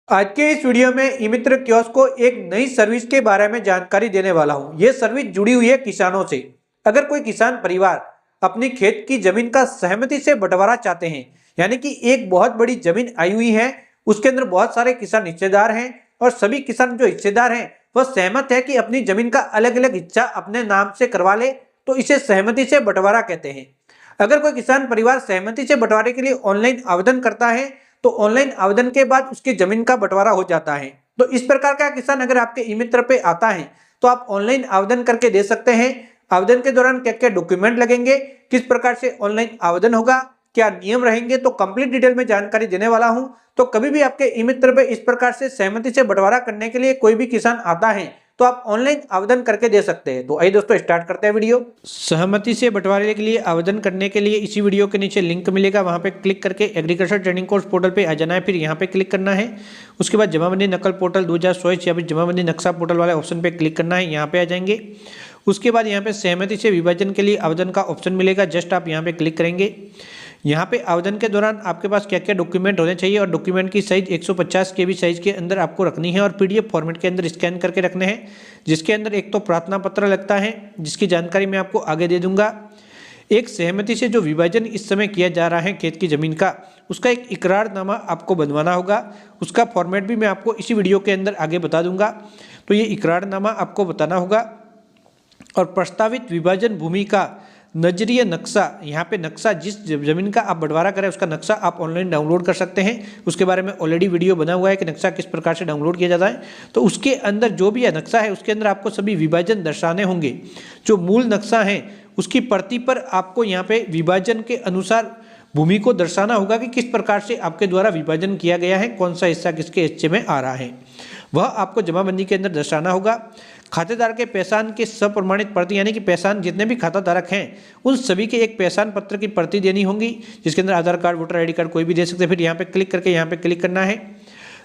आज के इस वीडियो में ई-मित्र कियोस्क को एक नई सर्विस के बारे में जानकारी देने वाला हूं। यह सर्विस जुड़ी हुई है किसानों से। अगर कोई किसान परिवार अपनी खेत की जमीन का सहमति से बंटवारा चाहते हैं, यानी कि एक बहुत बड़ी जमीन आई हुई है, उसके अंदर बहुत सारे किसान हिस्सेदार हैं और सभी किसान जो हिस्सेदार हैं वह सहमत है कि अपनी जमीन का अलग अलग हिस्सा अपने नाम से करवा ले, तो इसे सहमति से बंटवारा कहते हैं। अगर कोई किसान परिवार सहमति से बंटवारे के लिए ऑनलाइन आवेदन करता है तो ऑनलाइन आवेदन के बाद उसकी जमीन का बंटवारा हो जाता है। तो इस प्रकार का किसान अगर आपके ई-मित्र पे आता है तो आप ऑनलाइन आवेदन करके दे सकते हैं। आवेदन के दौरान क्या क्या डॉक्यूमेंट लगेंगे, किस प्रकार से ऑनलाइन आवेदन होगा, क्या नियम रहेंगे, तो कंप्लीट डिटेल में जानकारी देने वाला हूं। तो कभी भी आपके ई-मित्र पे इस प्रकार से सहमति से बंटवारा करने के लिए कोई भी किसान आता है तो आप ऑनलाइन आवेदन करके दे सकते हैं। तो आइए दोस्तों स्टार्ट करते हैं वीडियो। सहमति से बंटवारे के लिए आवेदन करने के लिए इसी वीडियो के नीचे लिंक मिलेगा, वहां पे क्लिक करके एग्रीकल्चर ट्रेनिंग कोर्स पोर्टल पे आ जाना है। फिर यहाँ पे क्लिक करना है। उसके बाद जमाबंदी नकल पोर्टल 2024 या फिर जमाबंदी नक्शा पोर्टल वाले ऑप्शन पे क्लिक करना है, यहाँ पे आ जाएंगे। उसके बाद यहाँ पे सहमति से विभाजन के लिए आवेदन का ऑप्शन मिलेगा, जस्ट आप यहाँ पे क्लिक करेंगे। यहाँ पे आवेदन के दौरान आपके पास क्या क्या डॉक्यूमेंट होने चाहिए और डॉक्यूमेंट की साइज 150 KB साइज के अंदर आपको रखनी है और PDF फॉर्मेट के अंदर स्कैन करके रखने हैं, जिसके अंदर एक तो प्रार्थना पत्र लगता है जिसकी जानकारी मैं आपको आगे दे दूंगा। एक सहमति से जो विभाजन इस समय किया जा रहा है खेत की जमीन का, उसका एक इकरारनामा आपको बनवाना होगा। उसका फॉर्मेट भी मैं आपको इसी वीडियो के अंदर आगे बता दूंगा। तो ये इकरारनामा आपको बताना होगा। और प्रस्तावित विभाजन भूमि का नजरिया नक्शा, यहाँ पे नक्शा जिस जमीन का आप बंटवारा करें उसका नक्शा आप ऑनलाइन डाउनलोड कर सकते हैं। उसके बारे में ऑलरेडी वीडियो बना हुआ है कि नक्शा किस प्रकार से डाउनलोड किया जाता है। तो उसके अंदर जो भी नक्शा है उसके अंदर आपको सभी विभाजन दर्शाने होंगे। जो मूल नक्शा है उसकी प्रति पर आपको यहाँ पे विभाजन के अनुसार भूमि को दर्शाना होगा कि किस प्रकार से आपके द्वारा विभाजन किया गया है, कौन सा हिस्सा किसके हिस्से में आ रहा है, वह आपको जमाबंदी के अंदर दर्शाना होगा। खातेदार के पहचान के सप्रमाणित प्रति, यानी कि पहचान जितने भी खाताधारक हैं उन सभी के एक पहचान पत्र की प्रति देनी होगी, जिसके अंदर आधार कार्ड, वोटर ID कार्ड कोई भी दे सकते हैं। फिर यहाँ पे क्लिक करके यहाँ पे क्लिक करना है।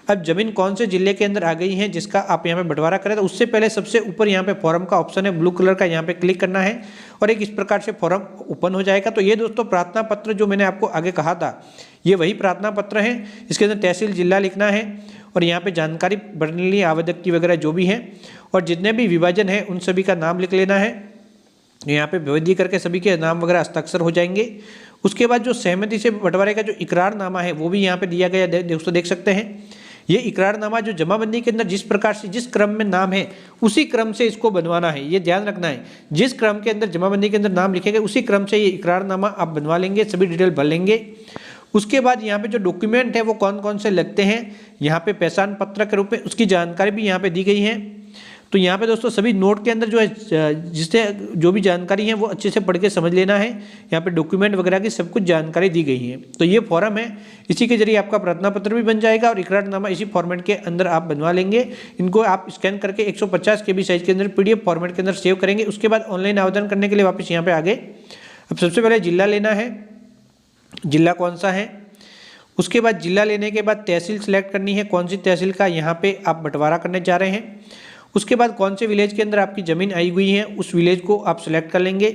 अब जमीन कौन से जिले के अंदर आ गई है जिसका आप यहाँ पे बंटवारा करें, तो उससे पहले सबसे ऊपर यहाँ पे फॉर्म का ऑप्शन है ब्लू कलर का, यहाँ पे क्लिक करना है और एक इस प्रकार से फॉर्म ओपन हो जाएगा। तो ये दोस्तों प्रार्थना पत्र जो मैंने आपको आगे कहा था, ये वही प्रार्थना पत्र है। इसके अंदर तहसील जिला लिखना है और यहाँ पे जानकारी भरने लिए आवेदक की वगैरह जो भी है और जितने भी विभाजन है उन सभी का नाम लिख लेना है। यहाँ पे विधि करके सभी के नाम वगैरह हस्ताक्षर हो जाएंगे। उसके बाद जो सहमति से बंटवारे का जो इकरारनामा है वो भी यहाँ पे दिया गया, दोस्तों देख सकते हैं। ये इकरारनामा जो जमाबंदी के अंदर जिस प्रकार से जिस क्रम में नाम है उसी क्रम से इसको बनवाना है, ये ध्यान रखना है। जिस क्रम के अंदर जमाबंदी के अंदर नाम लिखे गए उसी क्रम से ये इकरारनामा आप बनवा लेंगे, सभी डिटेल भर लेंगे। उसके बाद यहाँ पे जो डॉक्यूमेंट है वो कौन कौन से लगते हैं, यहाँ पे पहचान पत्र के रूप में उसकी जानकारी भी यहाँ पे दी गई है। तो यहाँ पे दोस्तों सभी नोट के अंदर जो है जिससे जो भी जानकारी है वो अच्छे से पढ़ के समझ लेना है। यहाँ पे डॉक्यूमेंट वगैरह की सब कुछ जानकारी दी गई है। तो ये फॉर्म है, इसी के जरिए आपका प्रार्थना पत्र भी बन जाएगा और इकरारनामा इसी फॉर्मेट के अंदर आप बनवा लेंगे। इनको आप स्कैन करके 150 KB साइज के अंदर PDF फॉर्मेट के अंदर सेव करेंगे। उसके बाद ऑनलाइन आवेदन करने के लिए वापस यहाँ पे आगे। अब सबसे पहले जिला लेना है, जिला कौन सा है। उसके बाद जिला लेने के बाद तहसील सेलेक्ट करनी है, कौन सी तहसील का यहाँ पे आप बंटवारा करने जा रहे हैं। उसके बाद कौन से विलेज के अंदर आपकी ज़मीन आई हुई है उस विलेज को आप सेलेक्ट कर लेंगे।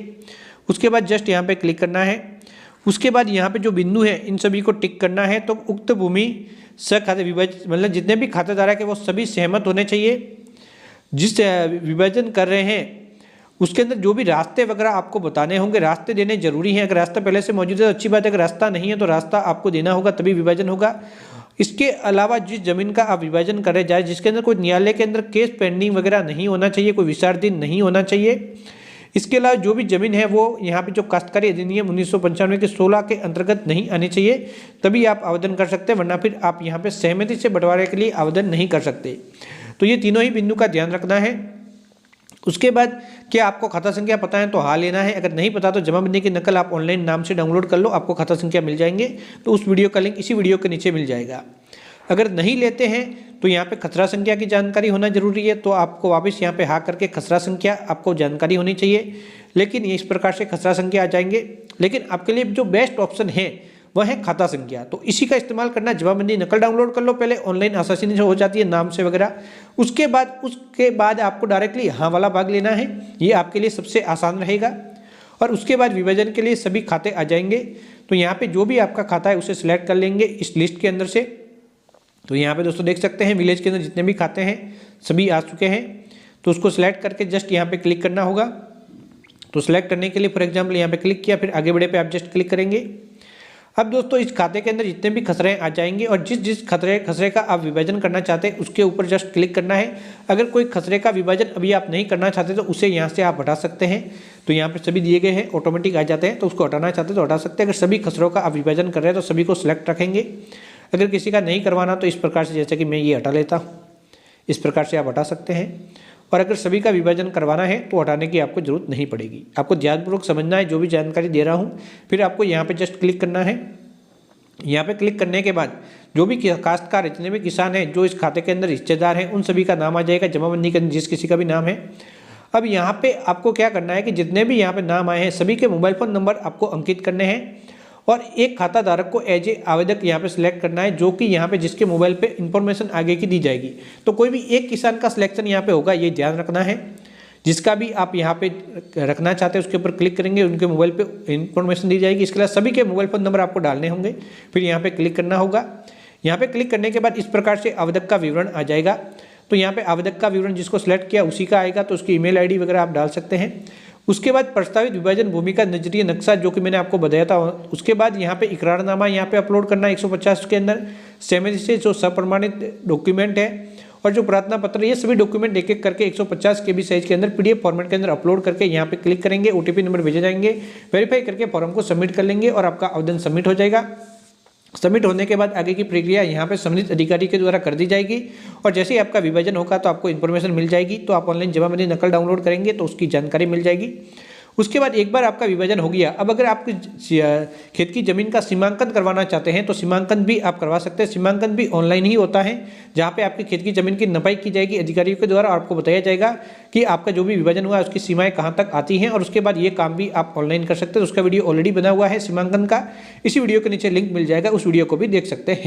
उसके बाद जस्ट यहाँ पे क्लिक करना है। उसके बाद यहाँ पे जो बिंदु है इन सभी को टिक करना है। तो उक्त भूमि सखाते विभाजन, मतलब जितने भी खातेदारक है वो सभी सहमत होने चाहिए। जिस विभाजन कर रहे हैं उसके अंदर जो भी रास्ते वगैरह आपको बताने होंगे, रास्ते देने जरूरी हैं। अगर रास्ता पहले से मौजूद है तो अच्छी बात है, अगर रास्ता नहीं है तो रास्ता आपको देना होगा तभी विभाजन होगा। इसके अलावा जिस जमीन का आप विभाजन करे जाए जिसके अंदर कोई न्यायालय के अंदर केस पेंडिंग वगैरह नहीं होना चाहिए, कोई विचाराधीन नहीं होना चाहिए। इसके अलावा जो भी जमीन है वो यहाँ पे जो काश्तकारी अधिनियम 1995 के 16 के अंतर्गत नहीं आनी चाहिए, तभी आप आवेदन कर सकते हैं, वरना फिर आप यहाँ पे सहमति से बंटवारे के लिए आवेदन नहीं कर सकते। तो ये तीनों ही बिंदु का ध्यान रखना है। उसके बाद क्या आपको खाता संख्या पता है तो हाँ लेना है, अगर नहीं पता तो जमाबंदी की नकल आप ऑनलाइन नाम से डाउनलोड कर लो, आपको खाता संख्या मिल जाएंगे। तो उस वीडियो का लिंक इसी वीडियो के नीचे मिल जाएगा। अगर नहीं लेते हैं तो यहाँ पे खसरा संख्या की जानकारी होना जरूरी है, तो आपको वापस यहाँ पे हाँ करके खसरा संख्या आपको जानकारी होनी चाहिए। लेकिन ये इस प्रकार से खसरा संख्या आ जाएंगे, लेकिन आपके लिए जो बेस्ट ऑप्शन है वह है खाता संख्या। तो इसी का इस्तेमाल करना। जमाबंदी नकल डाउनलोड कर लो पहले, ऑनलाइन आसानी से हो जाती है नाम से वगैरह। उसके बाद आपको डायरेक्टली हाँ वाला भाग लेना है, ये आपके लिए सबसे आसान रहेगा। और उसके बाद विभाजन के लिए सभी खाते आ जाएंगे। तो यहाँ पे जो भी आपका खाता है उसे सिलेक्ट कर लेंगे इस लिस्ट के अंदर से। तो यहाँ पे दोस्तों देख सकते हैं विलेज के अंदर जितने भी खाते हैं सभी आ चुके हैं। तो उसको सिलेक्ट करके जस्ट यहाँ पे क्लिक करना होगा। तो सिलेक्ट करने के लिए फॉर एग्जांपल यहाँ पे क्लिक किया, फिर आगे बढ़े पे आप जस्ट क्लिक करेंगे। अब दोस्तों इस खाते के अंदर जितने भी खसरे आ जाएंगे और जिस खसरे का आप विभाजन करना चाहते हैं उसके ऊपर जस्ट क्लिक करना है। अगर कोई खसरे का विभाजन अभी आप नहीं करना चाहते तो उसे यहाँ से आप हटा सकते हैं। तो यहाँ पे सभी दिए गए हैं, ऑटोमेटिक आ जाते हैं, तो उसको हटाना चाहते हैं तो हटा सकते हैं। अगर सभी खसरों का आप विभाजन कर रहे हैं तो सभी को सिलेक्ट रखेंगे। अगर किसी का नहीं करवाना तो इस प्रकार से, जैसे कि मैं ये हटा लेता हूँ, इस प्रकार से आप हटा सकते हैं। और अगर सभी का विभाजन करवाना है तो हटाने की आपको जरूरत नहीं पड़ेगी। आपको ध्यानपूर्वक समझना है जो भी जानकारी दे रहा हूँ। फिर आपको यहाँ पे जस्ट क्लिक करना है। यहाँ पे क्लिक करने के बाद जो भी काश्तकार, जितने भी किसान हैं जो इस खाते के अंदर हिस्सेदार हैं, उन सभी का नाम आ जाएगा जमाबंदी के अंदर जिस किसी का भी नाम है। अब यहाँ पे आपको क्या करना है कि जितने भी यहाँ पे नाम आए हैं सभी के मोबाइल फ़ोन नंबर आपको अंकित करने हैं और एक खाता धारक को एज ए आवेदक यहाँ पे सिलेक्ट करना है, जो कि यहाँ पे जिसके मोबाइल पे इंफॉर्मेशन आगे की दी जाएगी। तो कोई भी एक किसान का सिलेक्शन यहाँ पे होगा, ये ध्यान रखना है। जिसका भी आप यहाँ पे रखना चाहते हैं उसके ऊपर क्लिक करेंगे, उनके मोबाइल पे इंफॉर्मेशन दी जाएगी। इसके अलावा सभी के मोबाइल फ़ोन नंबर आपको डालने होंगे। फिर यहाँ पे क्लिक करना होगा। यहाँ पे क्लिक करने के बाद इस प्रकार से आवेदक का विवरण आ जाएगा। तो यहाँ पे आवेदक का विवरण जिसको सिलेक्ट किया उसी का आएगा, तो उसकी ईमेल आईडी वगैरह आप डाल सकते हैं। उसके बाद प्रस्तावित विभाजन भूमि का नजरिया नक्शा जो कि मैंने आपको बताया था। उसके बाद यहाँ पे इकरारनामा यहाँ पे अपलोड करना है 150 के अंदर। सहमति से जो सप्रमाणित डॉक्यूमेंट है और जो प्रार्थना पत्र, ये सभी डॉक्यूमेंट एक एक करके 150 KB साइज के अंदर PDF फॉर्मेट के अंदर अपलोड करके यहाँ पे क्लिक करेंगे। OTP नंबर भेजे जाएंगे, वेरीफाई करके फॉर्म को सबमिट कर लेंगे और आपका आवेदन सबमिट हो जाएगा। सबमिट होने के बाद आगे की प्रक्रिया यहाँ पे संबंधित अधिकारी के द्वारा कर दी जाएगी और जैसे ही आपका विभाजन होगा तो आपको इन्फॉर्मेशन मिल जाएगी। तो आप ऑनलाइन जमाबंदी नकल डाउनलोड करेंगे तो उसकी जानकारी मिल जाएगी। उसके बाद एक बार आपका विभाजन हो गया, अब अगर आप खेत की ज़मीन का सीमांकन करवाना चाहते हैं तो सीमांकन भी आप करवा सकते हैं। सीमांकन भी ऑनलाइन ही होता है, जहाँ पे आपकी खेत की ज़मीन की नपाई की जाएगी अधिकारियों के द्वारा और आपको बताया जाएगा कि आपका जो भी विभाजन हुआ है उसकी सीमाएं कहाँ तक आती हैं। और उसके बाद ये काम भी आप ऑनलाइन कर सकते हैं। तो उसका वीडियो ऑलरेडी बना हुआ है सीमांकन का, इसी वीडियो के नीचे लिंक मिल जाएगा, उस वीडियो को भी देख सकते हैं।